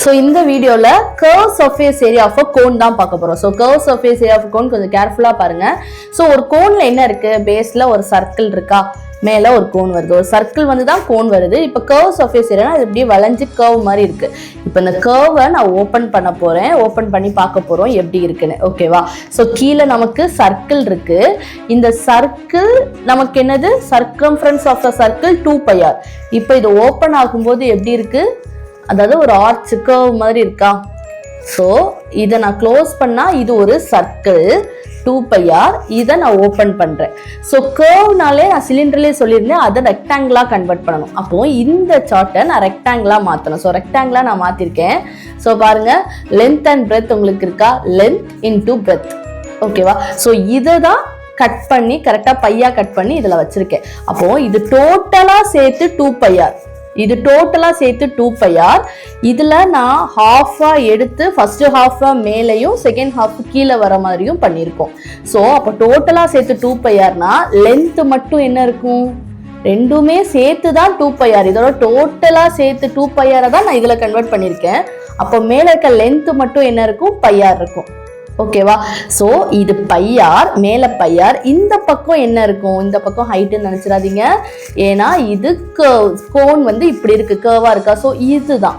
So இந்த வீடியோவில் curve surface area of a cone தான் பார்க்க போகிறோம். So curve surface area of cone கொஞ்சம் கேர்ஃபுல்லாக பாருங்கள். ஸோ ஒரு கோனில் என்ன இருக்குது, பேஸில் ஒரு சர்க்கிள் இருக்கா, மேலே ஒரு கோன் வருது, ஒரு சர்க்கிள் வந்து தான் கோன் வருது. இப்போ கர்வ் சர்ஃபேஸ் ஏரியா அது இப்படியே வளைஞ்சு கர்வ் மாதிரி இருக்குது. இப்போ இந்த கர்வை நான் ஓப்பன் பண்ண போகிறேன், ஓப்பன் பண்ணி பார்க்க போகிறோம் எப்படி இருக்குன்னு. ஓகேவா? ஸோ கீழே நமக்கு சர்க்கிள் இருக்குது. இந்த சர்க்கிள் நமக்கு என்னது, circumference of the circle 2πr. இப்போ இது ஓப்பன் ஆகும்போது எப்படி இருக்குது, அதாவது ஒரு ஆர்ச் கர்வ் மாதிரி இருக்கா. ஸோ இதை நான் க்ளோஸ் பண்ணால் இது ஒரு சர்க்கிள் 2πr. இதை நான் ஓப்பன் பண்ணுறேன். ஸோ கர்வ்னாலே நான் சிலிண்டர்லேயே சொல்லியிருந்தேன் அதை ரெக்டாங்கிளாக கன்வெர்ட் பண்ணணும். அப்போது இந்த சார்ட்டை நான் ரெக்டாங்கிளாக மாற்றணும். ஸோ ரெக்டாங்கிளாக நான் மாற்றிருக்கேன். ஸோ பாருங்கள், லென்த் அண்ட் பிரெத் உங்களுக்கு இருக்கா, லென்த் இன்டூ பிரெத். ஓகேவா? ஸோ இதை தான் கட் பண்ணி கரெக்டாக பையா கட் பண்ணி இதில் வச்சுருக்கேன். அப்போது இது டோட்டலாக சேர்த்து 2πr. இது டோட்டலாக சேர்த்து 2πr. இதில் நான் ஹாஃபாக எடுத்து ஃபஸ்ட்டு ஹாஃபாக மேலேயும் செகண்ட் ஹாஃப் கீழே வர மாதிரியும் பண்ணியிருக்கோம். ஸோ அப்போ டோட்டலாக சேர்த்து 2πrனா லென்த்து மட்டும் என்ன இருக்கும், ரெண்டுமே சேர்த்து தான் 2πr. இதோட டோட்டலாக சேர்த்து 2πr தான் நான் இதில் கன்வெர்ட் பண்ணியிருக்கேன். அப்போ மேலே இருக்க லென்த்து மட்டும் என்ன இருக்கும், πr இருக்கும். ஓகேவா? ஸோ இது πr, மேலே πr. இந்த பக்கம் என்ன இருக்கும், இந்த பக்கம் ஹைட்டுன்னு நினச்சிடாதீங்க. ஏன்னா இது கோன் வந்து இப்படி இருக்குது, கர்வாக இருக்கா. ஸோ இதுதான்,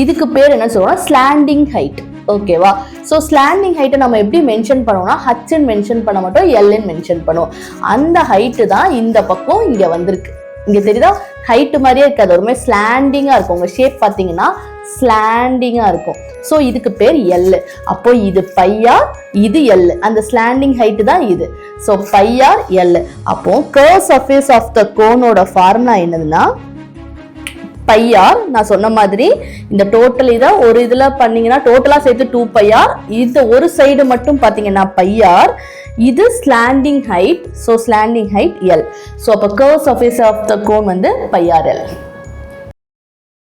இதுக்கு பேர் என்ன சொல்கிறோம், ஸ்லாண்டிங் ஹைட். ஓகேவா? ஸோ ஸ்லாண்டிங் ஹைட்டை நம்ம எப்படி மென்ஷன் பண்ணுவோம்னா ஹச்ன்னு மென்ஷன் பண்ண மாட்டோம், எல்ன்னு மென்ஷன் பண்ணுவோம். அந்த ஹைட்டு தான் இந்த பக்கம் இங்கே வந்திருக்கு. இங்கே தெரியுதா, ஹைட்டு மாதிரியே இருக்காது, ஒரு மாதிரி ஸ்லாண்டிங்காக இருக்கும். உங்கள் ஷேப் பார்த்தீங்கன்னா ஸ்லாண்டிங்காக இருக்கும். ஸோ இதுக்கு பேர் எல். அப்போ இது πr, இது எல். அந்த ஸ்லாண்டிங் ஹைட்டு தான் இது. So πr L. அப்போ கர்வ் சர்ஃபேஸ் ஆஃப் த கோனோட ஃபார்முலா என்னதுன்னா πr. நான் சொன்ன மாதிரி இந்த டோட்டல் இதை ஒரு இதில் பண்ணீங்கன்னா டோட்டலாக சேர்த்து 2πr. இது ஒரு சைடு மட்டும் பார்த்தீங்கன்னா πr. இது slanting height. So slanting height L. So அப்போ curve surface of the cone வந்து πrl.